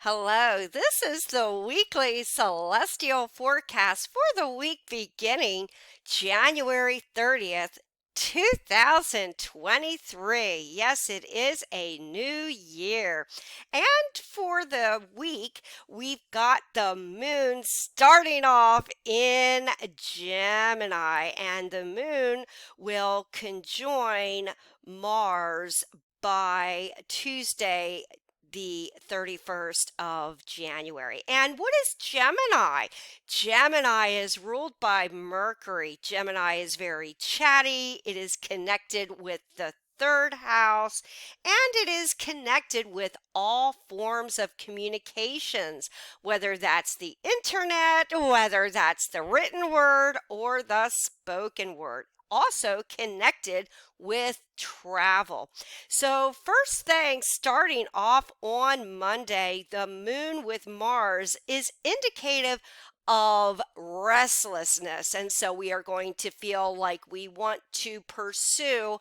Hello, this is the weekly celestial forecast for the week beginning January 30th, 2023. Yes, it is a new year. And for the week, we've got the moon starting off in Gemini, and the moon will conjoin Mars by Tuesday, the 31st of January. And what is Gemini? Gemini is ruled by Mercury. Gemini is very chatty. It is connected with the third house, and it is connected with all forms of communications, whether that's the internet, whether that's the written word, or the spoken word. Also connected with travel. So, first thing, starting off on Monday, the moon with Mars is indicative of restlessness. And so, we are going to feel like we want to pursue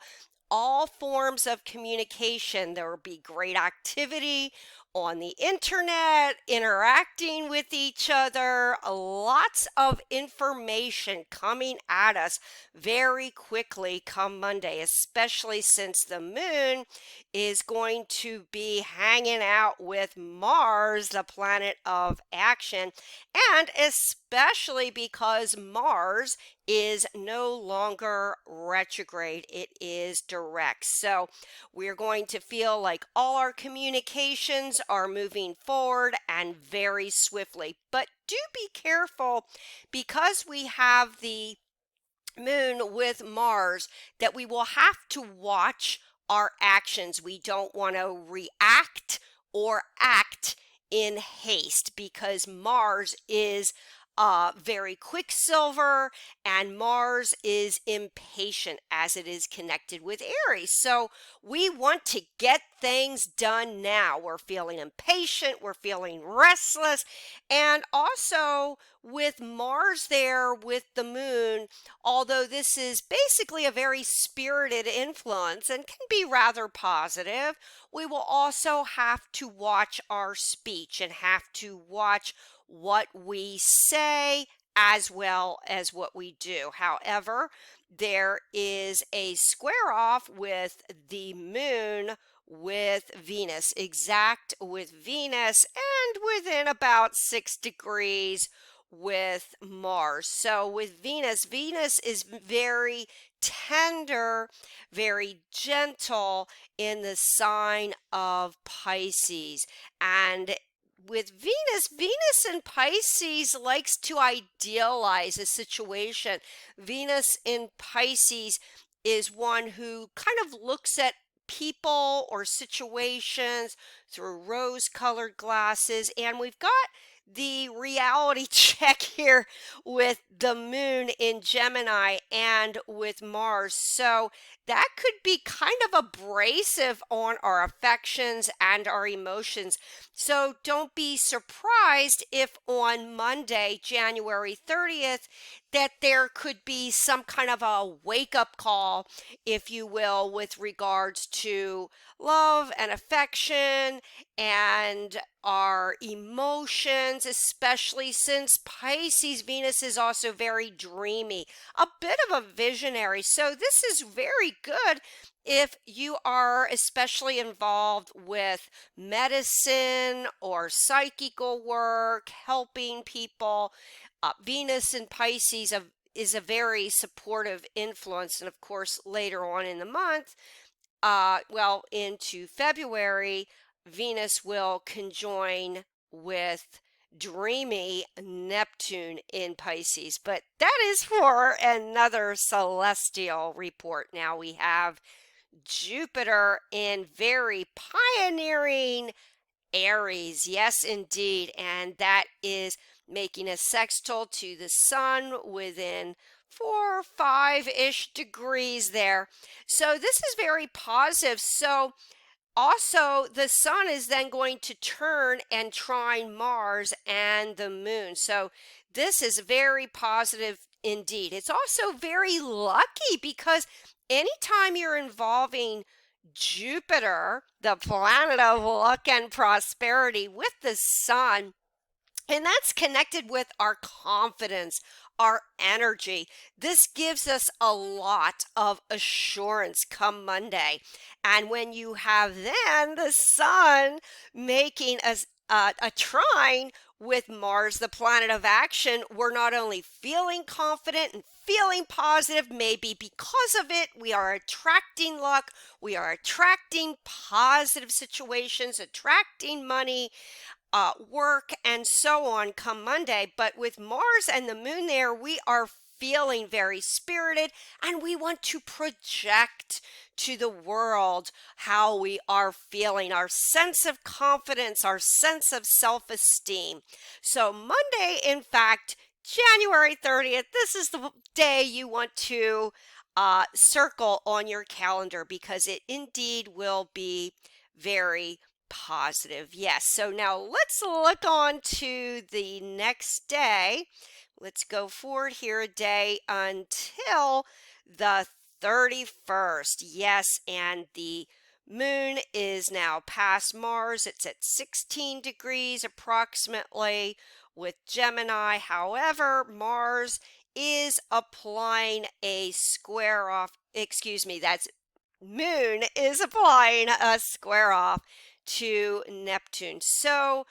all forms of communication. There will be great activity on the internet, interacting with each other, lots of information coming at us very quickly come Monday, especially since the moon is going to be hanging out with Mars, the planet of action, and especially because Mars is no longer retrograde, it is direct. So we're going to feel like all our communications are moving forward and very swiftly. But do be careful because we have the moon with Mars that we will have to watch our actions. We don't want to react or act in haste because Mars is very quicksilver and Mars is impatient as it is connected with Aries. So we want to get things done now. We're feeling impatient, we're feeling restless, and also with Mars there with the moon, although this is basically a very spirited influence and can be rather positive, we will also have to watch our speech and have to watch what we say as well as what we do. However, there is a square off with the moon with Venus, exact with Venus, and within about 6 degrees with Mars. So with Venus, Venus is very tender, very gentle in the sign of Pisces. And with Venus, Venus in Pisces likes to idealize a situation. Venus in Pisces is one who kind of looks at people or situations through rose-colored glasses, and we've got the reality check here with the moon in Gemini and with Mars. So that could be kind of abrasive on our affections and our emotions. So don't be surprised if on Monday, January 30th, that there could be some kind of a wake up call, if you will, with regards to love and affection and our emotions, especially since Pisces Venus is also very dreamy, a bit of a visionary. So this is very good if you are especially involved with medicine or psychical work, helping people. Venus in Pisces is a very supportive influence. And of course, later on in the month, well, into February, Venus will conjoin with dreamy Neptune in Pisces. But that is for another celestial report. Now we have Jupiter in very pioneering Aries. Yes, indeed. And that is making a sextile to the sun within 4 or 5-ish degrees there. So this is very positive. So also the sun is then going to turn and trine Mars and the moon. So this is very positive indeed. It's also very lucky because anytime you're involving Jupiter, the planet of luck and prosperity with the sun. And that's connected with our confidence, our energy. This gives us a lot of assurance come Monday. And when you have then the sun making a trine with Mars, the planet of action, we're not only feeling confident and feeling positive, maybe because of it, we are attracting luck, we are attracting positive situations, attracting money, work, and so on come Monday. But with Mars and the moon there, we are feeling very spirited and we want to project to the world how we are feeling, our sense of confidence, our sense of self esteem. So, Monday, in fact, January 30th, this is the day you want to circle on your calendar because it indeed will be very positive. Yes. So now let's look on to the next day. Let's go forward here a day until the 31st. Yes. And the moon is now past Mars. It's at 16 degrees approximately with Gemini. However, Mars is applying a square off. Excuse me, that's moon is applying a square off to Neptune. So,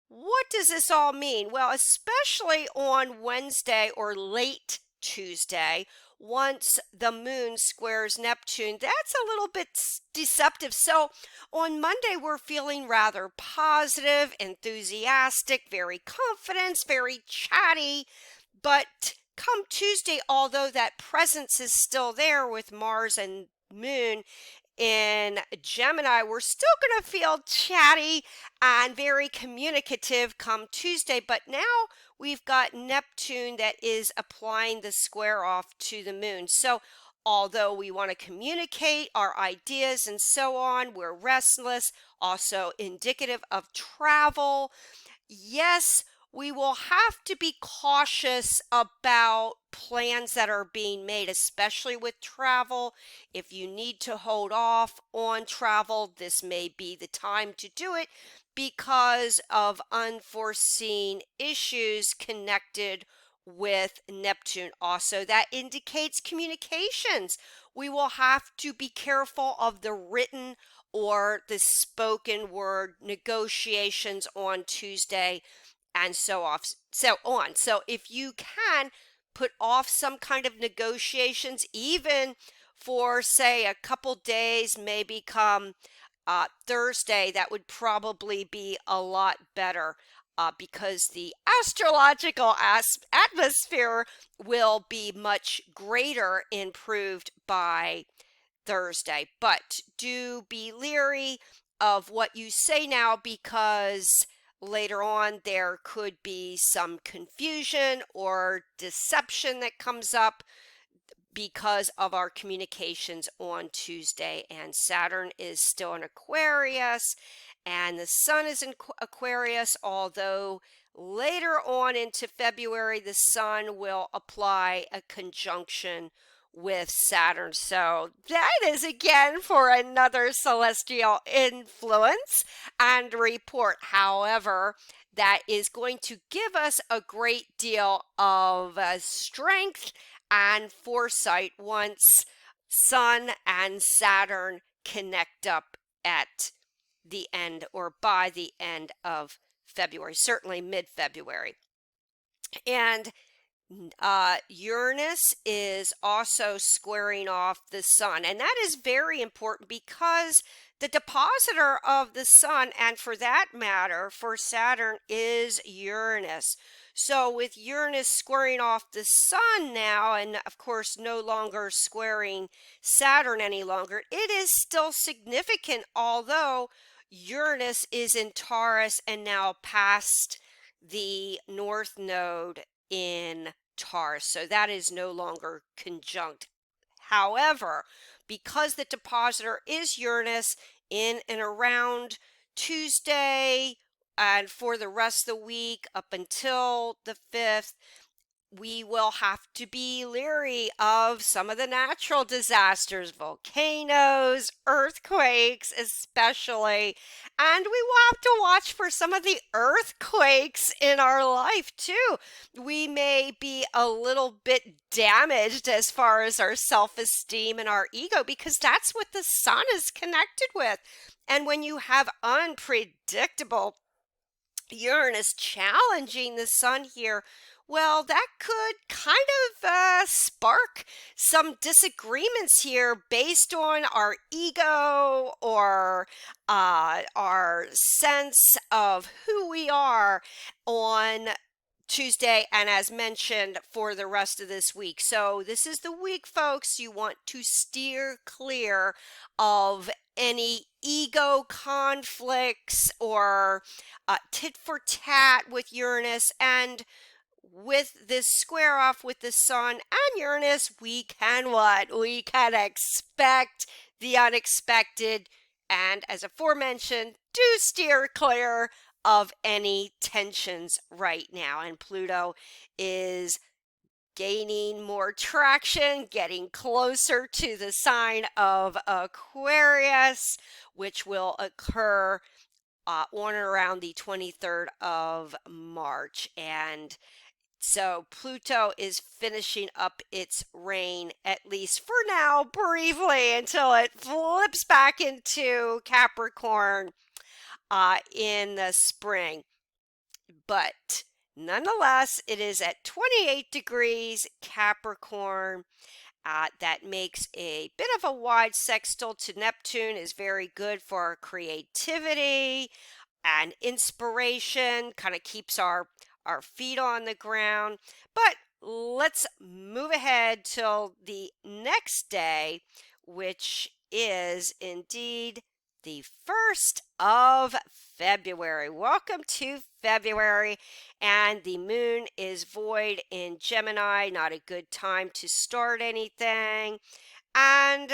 what does this all mean? Well, especially on Wednesday or late Tuesday, once the moon squares Neptune, that's a little bit deceptive. So, on Monday, we're feeling rather positive, enthusiastic, very confident, very chatty. But come Tuesday, although that presence is still there with Mars and moon in Gemini, we're still going to feel chatty and very communicative come Tuesday, but now we've got Neptune that is applying the square off to the moon. So although we want to communicate our ideas and so on, we're restless, also indicative of travel. Yes, we will have to be cautious about plans that are being made, especially with travel. If you need to hold off on travel, this may be the time to do it because of unforeseen issues connected with Neptune. Also, that indicates communications. We will have to be careful of the written or the spoken word negotiations on Tuesday and so on. So if you can put off some kind of negotiations, even for say a couple days, maybe come Thursday, that would probably be a lot better because the astrological atmosphere will be much greater improved by Thursday. But do be leery of what you say now because later on there could be some confusion or deception that comes up because of our communications on Tuesday. And Saturn is still in Aquarius and the sun is in Aquarius, although later on into February the sun will apply a conjunction with Saturn. So that is again for another celestial influence and report. However, that is going to give us a great deal of strength and foresight once Sun and Saturn connect up at the end or by the end of February, certainly mid-February. And Uranus is also squaring off the sun, and that is very important because the depositor of the sun, and for that matter, for Saturn, is Uranus. So with Uranus squaring off the sun now, and of course no longer squaring Saturn any longer, it is still significant, although Uranus is in Taurus and now past the North Node in Taurus. So that is no longer conjunct. However, because the depositor is Uranus in and around Tuesday and for the rest of the week up until the 5th, we will have to be leery of some of the natural disasters, volcanoes, earthquakes, especially. And we will have to watch for some of the earthquakes in our life, too. We may be a little bit damaged as far as our self esteem and our ego because that's what the sun is connected with. And when you have unpredictable Uranus challenging the sun here, well, that could kind of spark some disagreements here based on our ego or our sense of who we are on Tuesday, and as mentioned, for the rest of this week. So, this is the week, folks. You want to steer clear of any ego conflicts or tit for tat with Uranus. And with this square off with the sun and Uranus, we can what? We can expect the unexpected. And as aforementioned, do steer clear of any tensions right now. And Pluto is gaining more traction, getting closer to the sign of Aquarius, which will occur on or around the 23rd of March. And so Pluto is finishing up its reign, at least for now, briefly, until it flips back into Capricorn in the spring. But nonetheless, it is at 28 degrees Capricorn. That makes a bit of a wide sextile to Neptune, is very good for our creativity and inspiration, kind of keeps our feet on the ground. But let's move ahead till the next day, which is indeed the 1st of February. Welcome to February, and the moon is void in Gemini, not a good time to start anything. And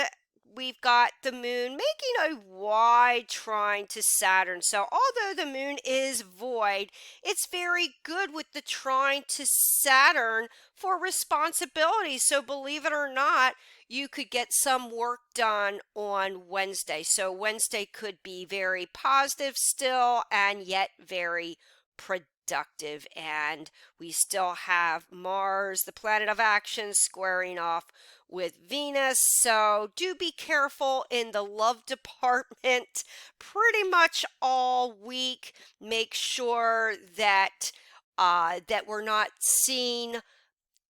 we've got the moon making a wide trine to Saturn. So although the moon is void, it's very good with the trine to Saturn for responsibility. So believe it or not, you could get some work done on Wednesday. So Wednesday could be very positive still and yet very productive. And we still have Mars, the planet of action, squaring off with Venus. So do be careful in the love department pretty much all week. Make sure that that we're not seeing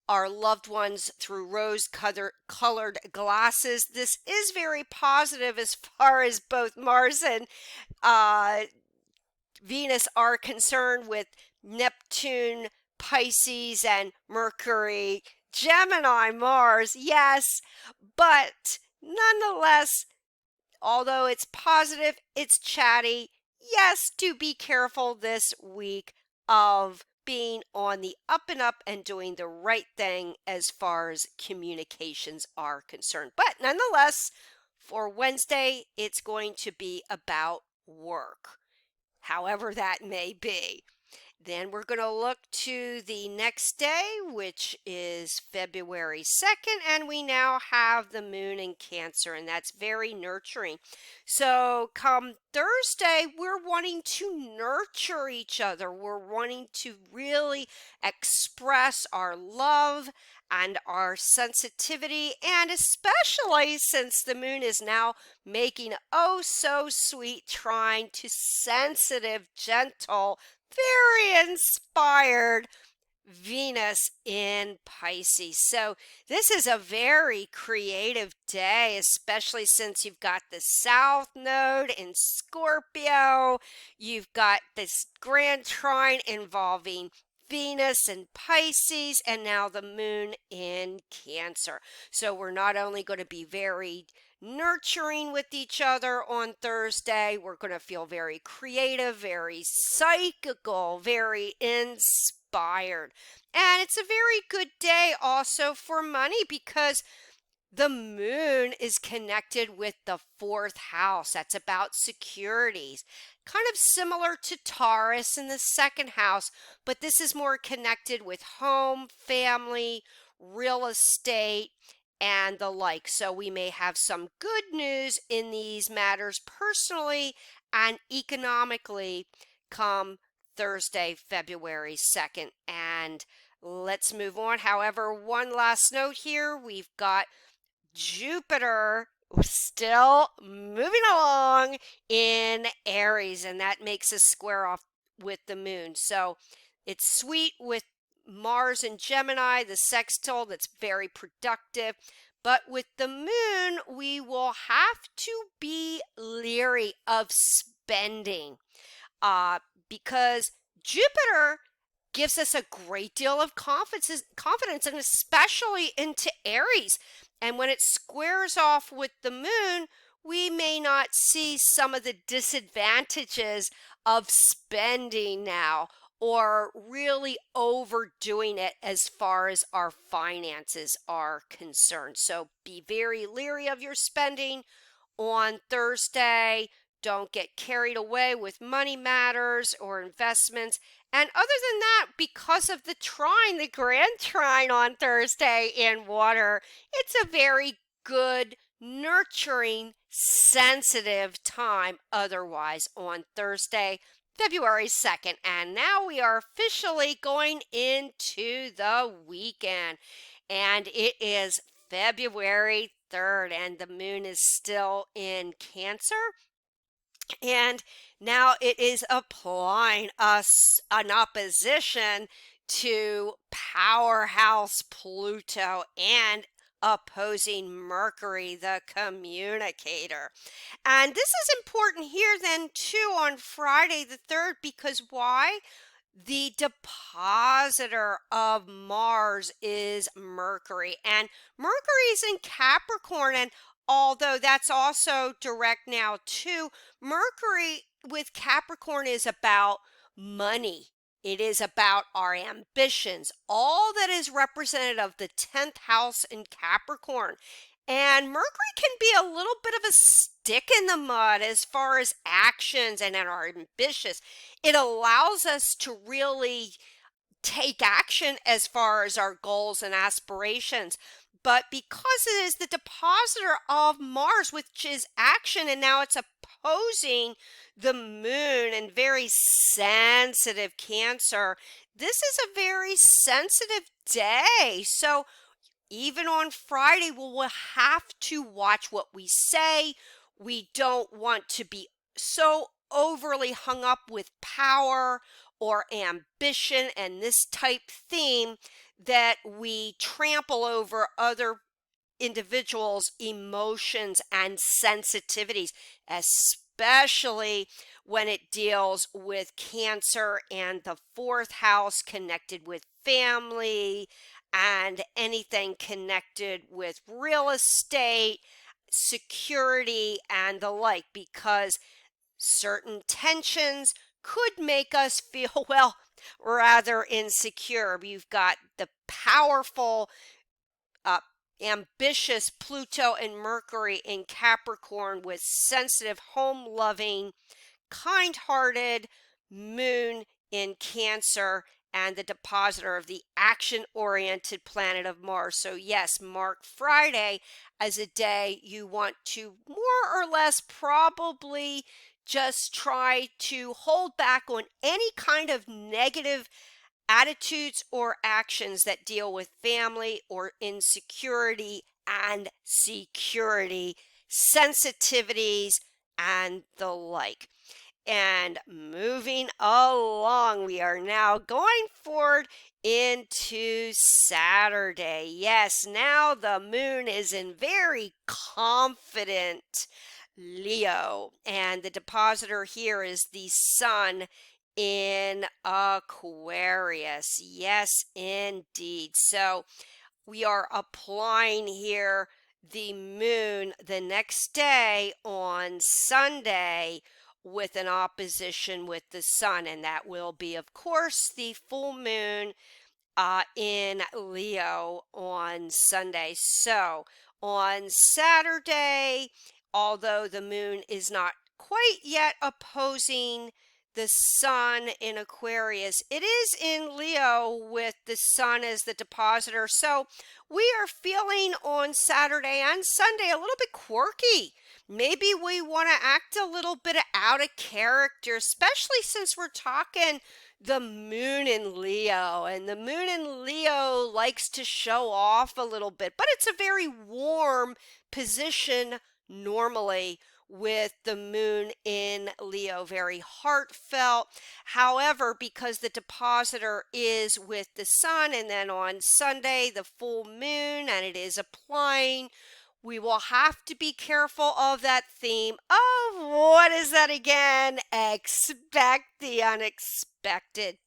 our loved ones through rose-colored glasses. This is very positive as far as both Mars and Venus are concerned, with Neptune, Pisces, and Mercury, Gemini, Mars, yes, but nonetheless, although it's positive, it's chatty. Yes, do be careful this week of being on the up and up and doing the right thing as far as communications are concerned. But nonetheless, for Wednesday, it's going to be about work, however that may be. Then we're going to look to the next day, which is February 2nd, and we now have the moon in Cancer, and that's very nurturing. So come Thursday, we're wanting to nurture each other. We're wanting to really express our love and our sensitivity, and especially since the moon is now making oh so sweet trine to sensitive, gentle, very inspired Venus in Pisces. So this is a very creative day, especially since you've got the South Node in Scorpio. You've got this grand trine involving Venus and Pisces, and now the moon in Cancer. So we're not only going to be very nurturing with each other on Thursday, we're going to feel very creative, very psychical, very inspired. And it's a very good day also for money because the moon is connected with the 4th house. That's about securities. kind of similar to Taurus in the second house, but this is more connected with home, family, real estate, and the like. So we may have some good news in these matters personally and economically come Thursday, February 2nd. And let's move on. However, one last note here. We've got Jupiter still moving along in Aries, and that makes a square off with the moon. So it's sweet with Mars and Gemini, the sextile that's very productive. But with the moon, we will have to be leery of spending uh, because Jupiter gives us a great deal of confidence, and especially into Aries. And when it squares off with the moon, we may not see some of the disadvantages of spending now or really overdoing it as far as our finances are concerned. So be very leery of your spending on Thursday. Don't get carried away with money matters or investments. And other than that, because of the trine, the grand trine on Thursday in water, it's a very good, nurturing, sensitive time otherwise on Thursday, February 2nd. And now we are officially going into the weekend. And it is February 3rd, and the moon is still in Cancer. And now it is applying us an opposition to powerhouse Pluto and opposing Mercury, the communicator. And this is important here then too on Friday the 3rd, because why? The depositor of Mars is Mercury, and Mercury is in Capricorn. And although that's also direct now too, Mercury with Capricorn is about money. It is about our ambitions, all that is representative of the 10th house in Capricorn. And Mercury can be a little bit of a stick in the mud as far as actions and our ambitions. It allows us to really take action as far as our goals and aspirations. But because it is the depositor of Mars, which is action, and now it's opposing the moon and very sensitive Cancer, this is a very sensitive day. So even on Friday, we'll have to watch what we say. We don't want to be so overly hung up with power or ambition and this type theme that we trample over other individuals' emotions and sensitivities, especially when it deals with Cancer and the fourth house connected with family and anything connected with real estate, security, and the like, because certain tensions could make us feel, well, rather insecure. You've got the powerful, uh, ambitious Pluto and Mercury in Capricorn with sensitive, home loving, kind hearted moon in Cancer and the depositor of the action oriented planet of Mars. So, yes, mark Friday as a day you want to more or less probably just try to hold back on any kind of negative attitudes or actions that deal with family or insecurity and security, sensitivities, and the like. And moving along, we are now going forward into Saturday. Yes, now the moon is in very confident Leo, and the depositor here is the sun in Aquarius. Yes, indeed. So we are applying here the moon the next day on Sunday with an opposition with the sun, and that will be, of course, the full moon in Leo on Sunday. So on Saturday, although the moon is not quite yet opposing the sun in Aquarius. It is in Leo with the sun as the depositor. So we are feeling on Saturday and Sunday a little bit quirky. Maybe we want to act a little bit out of character, especially since we're talking the moon in Leo. And the moon in Leo likes to show off a little bit, but it's a very warm position normally with the moon in Leo, very heartfelt. However, because the depositor is with the sun, and then on Sunday, the full moon, and it is applying, we will have to be careful of that theme of what is that again? Expect the unexpected,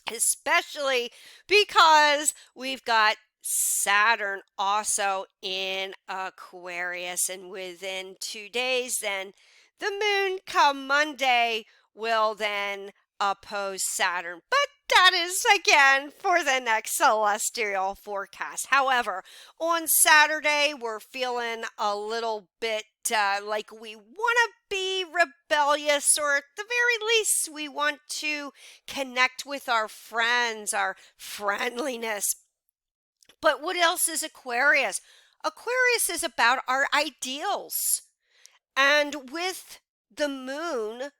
especially because we've got Saturn also in Aquarius, and within 2 days, then the moon come Monday will then oppose Saturn. But that is again for the next celestial forecast. However, on Saturday, we're feeling a little bit like we want to be rebellious, or at the very least, we want to connect with our friends, our friendliness. But what else is Aquarius? Aquarius is about our ideals. And with the moon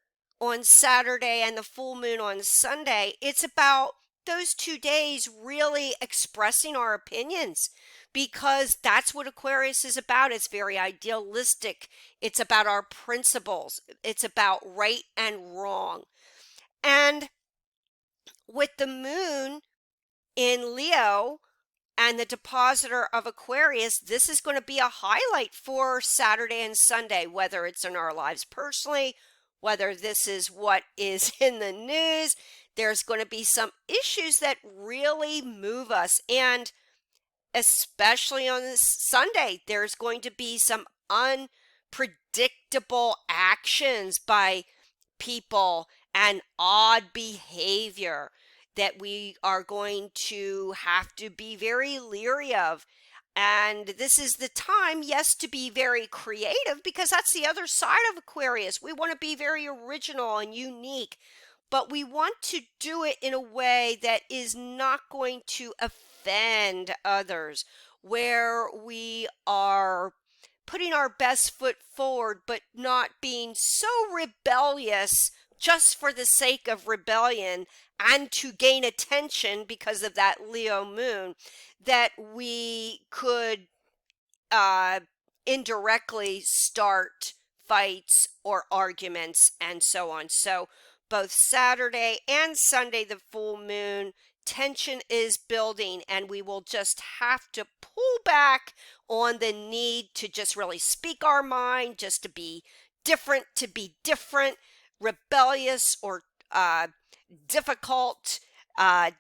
on Saturday and the full moon on Sunday, it's about those 2 days really expressing our opinions, because that's what Aquarius is about. It's very idealistic. It's about our principles. It's about right and wrong. And with the moon in Leo and the depositor of Aquarius, this is going to be a highlight for Saturday and Sunday, whether it's in our lives personally, whether this is what is in the news. There's going to be some issues that really move us. And especially on this Sunday, there's going to be some unpredictable actions by people and odd behavior that we are going to have to be very leery of. And this is the time, yes, to be very creative, because that's the other side of Aquarius. We want to be very original and unique, but we want to do it in a way that is not going to offend others, where we are putting our best foot forward, but not being so rebellious just for the sake of rebellion and to gain attention because of that Leo moon, that we could uh, indirectly start fights or arguments and so on. So both Saturday and Sunday, the full moon, tension is building, and we will just have to pull back on the need to just really speak our mind, just to be different, rebellious, or difficult,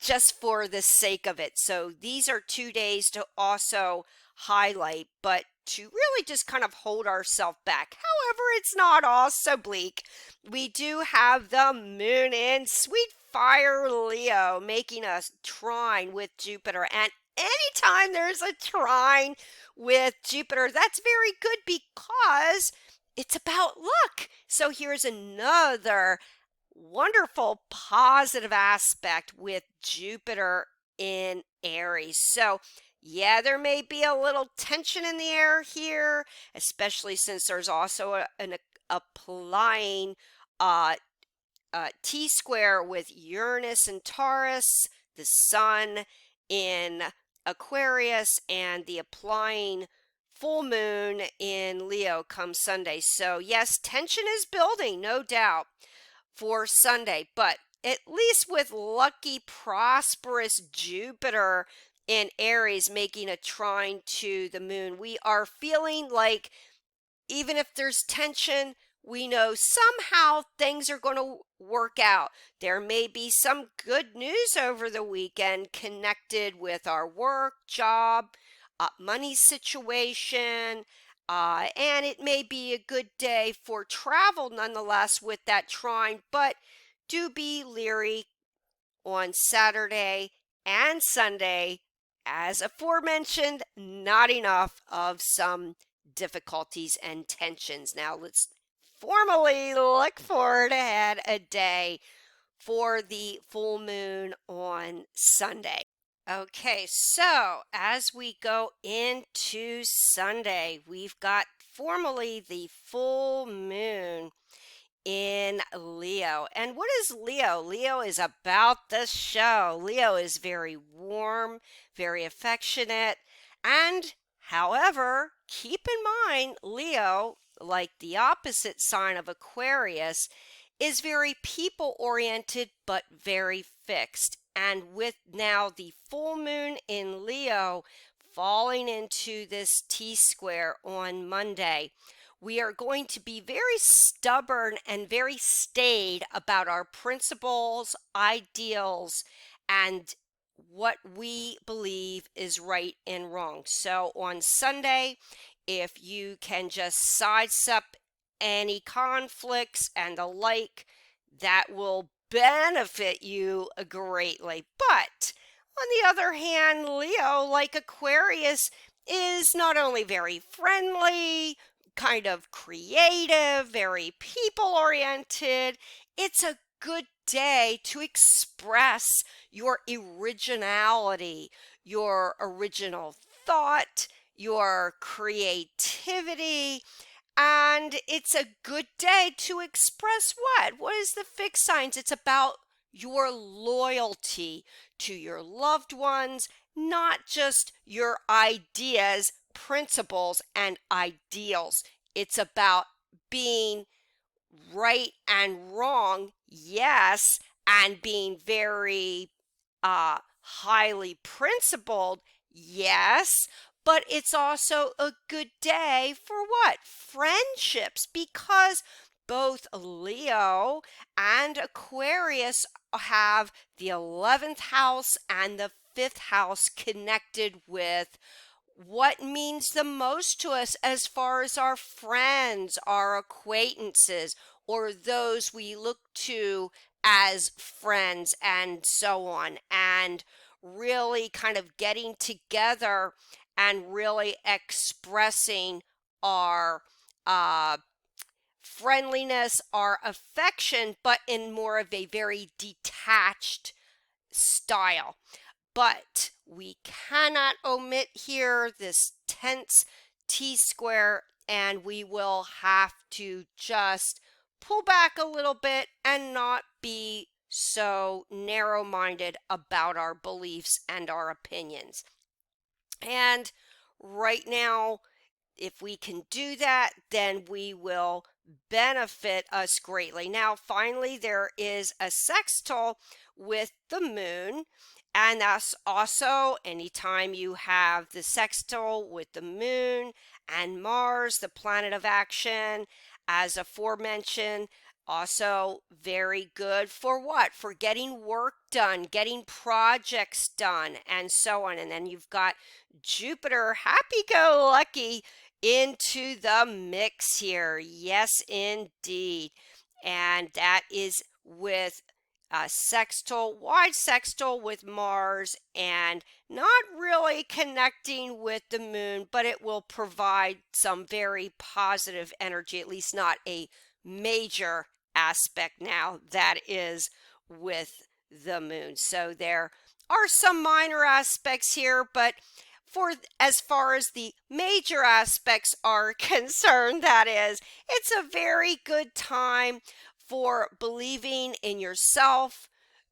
just for the sake of it. So these are 2 days to also highlight, but to really just kind of hold ourselves back. However, it's not all so bleak. We do have the moon in sweet fire Leo making a trine with Jupiter. And anytime there's a trine with Jupiter, that's very good because it's about luck. So here's another wonderful positive aspect with Jupiter in Aries. So yeah, there may be a little tension in the air here, especially since there's also an applying T-square with Uranus and Taurus, the sun in Aquarius, and the applying full moon in Leo come Sunday. So yes, tension is building, no doubt, for Sunday, but at least with lucky, prosperous Jupiter in Aries making a trine to the moon, we are feeling like even if there's tension, we know somehow things are going to work out. There may be some good news over the weekend connected with our work, job, money situation, and it may be a good day for travel nonetheless with that trine, but do be leery on Saturday and Sunday. As aforementioned, not enough of some difficulties and tensions. Now let's formally look forward ahead a day for the full moon on Sunday. Okay, so as we go into Sunday, we've got formally the full moon in Leo. And what is Leo? Leo is about the show. Leo is very warm, very affectionate, and however, keep in mind, Leo, like the opposite sign of Aquarius, is very people oriented but very fixed. And with now the full moon in Leo falling into this T square on Monday, we are going to be very stubborn and very staid about our principles, ideals, and what we believe is right and wrong. So on Sunday, if you can just sidestep any conflicts and the like, that will benefit you greatly. But on the other hand, Leo, like Aquarius, is not only very friendly, kind of creative, very people oriented. It's a good day to express your originality, your original thought, your creativity. And it's a good day to express what? What is the fixed signs? It's about your loyalty to your loved ones, not just your ideas, principles, and ideals. It's about being right and wrong, yes, and being very highly principled, yes, but it's also a good day for what? Friendships, because both Leo and Aquarius have the 11th house and the 5th house connected with what means the most to us as far as our friends, our acquaintances, or those we look to as friends, and so on. And really kind of getting together and really expressing our friendliness, our affection, but in more of a very detached style. But we cannot omit here this tense T square, and we will have to just pull back a little bit and not be so narrow-minded about our beliefs and our opinions. And right now, if we can do that, then we will benefit us greatly. Now, finally, there is a sextile with the moon, and that's also anytime you have the sextile with the moon and Mars, the planet of action, as aforementioned, also very good for what? For getting work done, getting projects done, and so on. And then you've got Jupiter, happy-go-lucky, into the mix here. Yes, indeed. And that is with a sextile, wide sextile with Mars, and not really connecting with the moon, but it will provide some very positive energy, at least not a major aspect now that is with the moon. So there are some minor aspects here, but for as far as the major aspects are concerned, that is, it's a very good time for believing in yourself,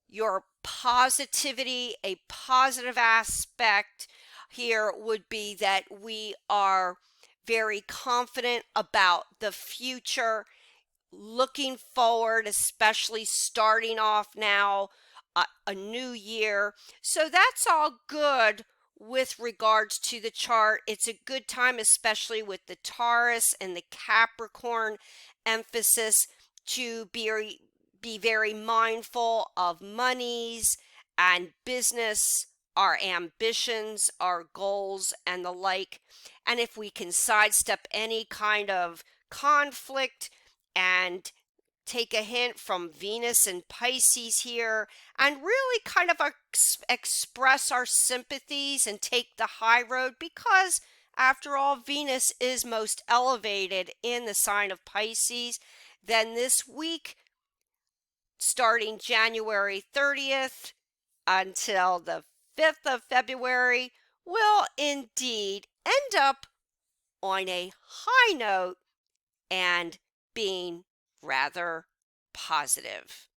your positivity. A positive aspect here would be that we are very confident about the future, looking forward, especially starting off now a new year. So that's all good with regards to the chart. It's a good time, especially with the Taurus and the Capricorn emphasis, to be very mindful of monies and business, our ambitions, our goals, and the like. And if we can sidestep any kind of conflict and take a hint from Venus and Pisces here and really kind of express our sympathies and take the high road, because after all, Venus is most elevated in the sign of Pisces, then this week, starting January 30th until the 5th of February, will indeed end up on a high note and being rather positive.